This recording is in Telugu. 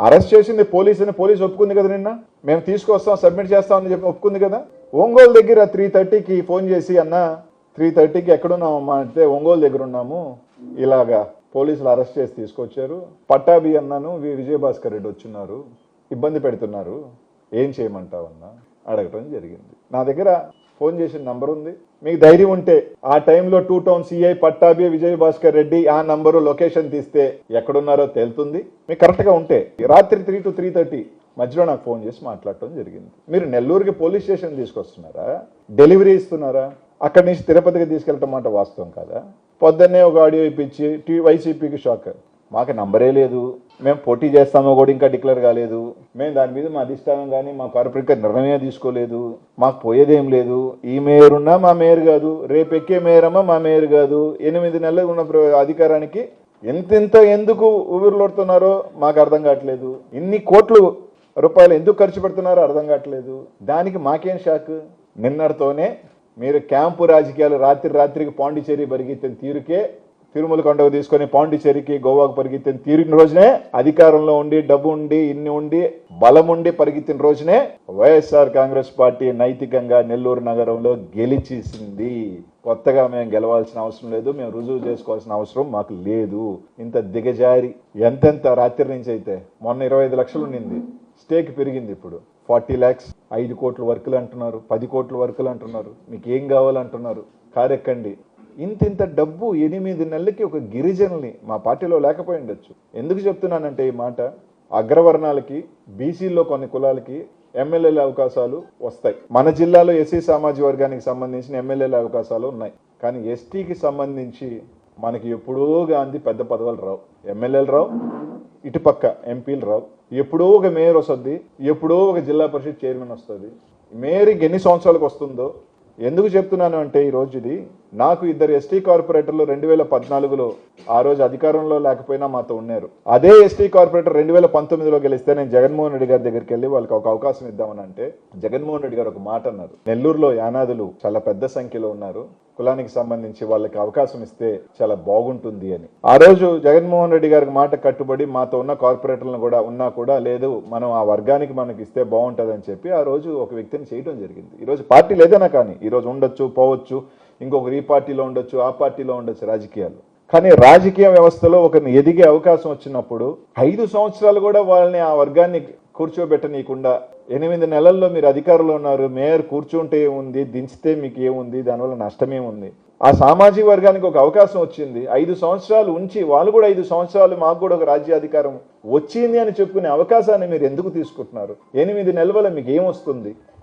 అరెస్ట్ చేసింది పోలీసు ఒప్పుకుంది కదా, నిన్న మేము తీసుకొస్తాం సబ్మిట్ చేస్తామని చెప్పి ఒప్పుకుంది కదా. ఒంగోలు దగ్గర 3:30కి ఫోన్ చేసి అన్న 3:30కి ఎక్కడున్నామమ్మా అంటే ఒంగోలు దగ్గర ఉన్నాము, ఇలాగా పోలీసులు అరెస్ట్ చేసి తీసుకొచ్చారు, పట్టాభి అన్నాను విజయభాస్కర్ రెడ్డి వచ్చున్నారు, ఇబ్బంది పెడుతున్నారు, ఏం చేయమంటావన్నా అడగటం జరిగింది. నా దగ్గర ఫోన్ చేసిన నంబర్ ఉంది, మీకు ధైర్యం ఉంటే ఆ టైంలో 2 టౌన్ సిఐ పట్టాభి విజయభాస్కర్ రెడ్డి ఆ నంబరు లొకేషన్ తీస్తే ఎక్కడున్నారో తేలుతుంది. మీకు కరెక్ట్గా ఉంటే రాత్రి 3 to 3:30 మధ్యలో నాకు ఫోన్ చేసి మాట్లాడటం జరిగింది. మీరు నెల్లూరుకి పోలీస్ స్టేషన్ తీసుకొస్తున్నారా, డెలివరీ ఇస్తున్నారా, అక్కడి నుంచి తిరుపతికి తీసుకెళ్ళటం మాట వాస్తవం కాదా? పొద్దున్నే ఒక ఆడియో ఇప్పించి వైసీపీకి షాక్, మాకు నంబరే లేదు, మేము పోటీ చేస్తామో కూడా ఇంకా డిక్లేర్ కాలేదు, మేము దాని మీద మా అధిష్టానం కానీ మా కార్పొరేట్ నిర్ణయమే తీసుకోలేదు, మాకు పోయేదేం లేదు, ఈ మేయర్ ఉన్నా మా మేయర్ కాదు, రేపు ఎక్కే మేయరమ్మా మా మేయర్ కాదు, 8 నెలలు ఉన్న అధికారానికి ఎంతెంత ఎందుకు ఊపిరిలోడుతున్నారో మాకు అర్థం కావట్లేదు, ఇన్ని కోట్లు రూపాయలు ఎందుకు ఖర్చు పెడుతున్నారో అర్థం కావట్లేదు, దానికి మాకేం షాక్? నిన్నటితోనే మీరు క్యాంపు రాజకీయాలు రాత్రికి పాండిచేరి పరిగెత్తిన తీరుకే, తిరుమల కొండకు తీసుకొని పాండిచేరికి గోవాకు పరిగెత్తిన తీరిన రోజునే, అధికారంలో ఉండి డబ్బు ఉండి ఇన్ని ఉండి బలం ఉండి పరిగెత్తిన రోజునే వైఎస్ఆర్ కాంగ్రెస్ పార్టీ నైతికంగా నెల్లూరు నగరంలో గెలిచేసింది. కొత్తగా మేము గెలవాల్సిన అవసరం లేదు, మేము రుజువు చేసుకోవాల్సిన అవసరం మాకు లేదు. ఇంత దిగజారి ఎంతెంత రాత్రి నుంచి అయితే మొన్న 25 లక్షలు ఉండింది, స్టేక్ పెరిగింది, ఇప్పుడు 40 lakhs, 5 కోట్ల వర్కులు అంటున్నారు, 10 కోట్ల వర్కులు అంటున్నారు, మీకు ఏం కావాలంటున్నారు, కారెక్కండి. ఇంత డబ్బు 8 నెలలకి ఒక గిరిజనుల్ని మా పార్టీలో లేకపోయి ఉండొచ్చు. ఎందుకు చెప్తున్నానంటే ఈ మాట, అగ్రవర్ణాలకి బీసీల్లో కొన్ని కులాలకి ఎమ్మెల్యేల అవకాశాలు వస్తాయి. మన జిల్లాలో ఎస్సీ సామాజిక వర్గానికి సంబంధించిన ఎమ్మెల్యేల అవకాశాలు ఉన్నాయి, కానీ ఎస్టీకి సంబంధించి మనకి ఎప్పుడో గాంధీ పెద్ద పదవులు రావు, ఎమ్మెల్యేలు రావు, ఇటుపక్క ఎంపీలు రావు, ఎప్పుడో ఒక మేయర్ వస్తుంది, ఎప్పుడో ఒక జిల్లా పరిషత్ చైర్మన్ వస్తుంది. మేయర్కి ఎన్ని సంవత్సరాలకు వస్తుందో ఎందుకు చెప్తున్నాను అంటే, ఈ రోజు ఇది నాకు 2 ఎస్టీ కార్పొరేటర్లు 2014లో ఆ రోజు అధికారంలో లేకపోయినా మాతో ఉన్నారు. అదే ఎస్టీ కార్పొరేటర్ 2019లో గెలిస్తే నేను జగన్మోహన్ రెడ్డి గారి దగ్గరికి వెళ్ళి వాళ్ళకి ఒక అవకాశం ఇద్దామని అంటే, జగన్మోహన్ రెడ్డి గారు ఒక మాట అన్నారు, నెల్లూరులో యానాదులు చాలా పెద్ద సంఖ్యలో ఉన్నారు, కులానికి సంబంధించి వాళ్ళకి అవకాశం ఇస్తే చాలా బాగుంటుంది అని. ఆ రోజు జగన్మోహన్ రెడ్డి గారికి మాట కట్టుబడి మాతో ఉన్న కార్పొరేటర్లను కూడా ఉన్నా కూడా లేదు, మనం ఆ వర్గానికి మనకి ఇస్తే బాగుంటుంది అని చెప్పి ఆ రోజు ఒక వ్యక్తిని చేయడం జరిగింది. ఈరోజు పార్టీ లేదన్నా కానీ ఈరోజు ఉండొచ్చు, పోవచ్చు, ఇంకొకరు ఈ పార్టీలో ఉండొచ్చు, ఆ పార్టీలో ఉండొచ్చు రాజకీయాలు, కానీ రాజకీయ వ్యవస్థలో ఒకరిని ఎదిగే అవకాశం వచ్చినప్పుడు 5 సంవత్సరాలు కూడా వాళ్ళని ఆ వర్గాన్ని కూర్చోబెట్టనీయకుండా 8 నెలల్లో మీరు అధికారంలో ఉన్నారు, మేయర్ కూర్చుంటే ఏముంది, దించితే మీకు ఏముంది, దానివల్ల నష్టమేముంది? ఆ సామాజిక వర్గానికి ఒక అవకాశం వచ్చింది, 5 సంవత్సరాలు ఉంచి వాళ్ళు కూడా 5 సంవత్సరాలు మాకు కూడా ఒక రాజ్యాధికారం వచ్చింది అని చెప్పుకునే అవకాశాన్ని మీరు ఎందుకు తీసుకుంటున్నారు? 8 నెలల వల్ల మీకు ఏమొస్తుంది?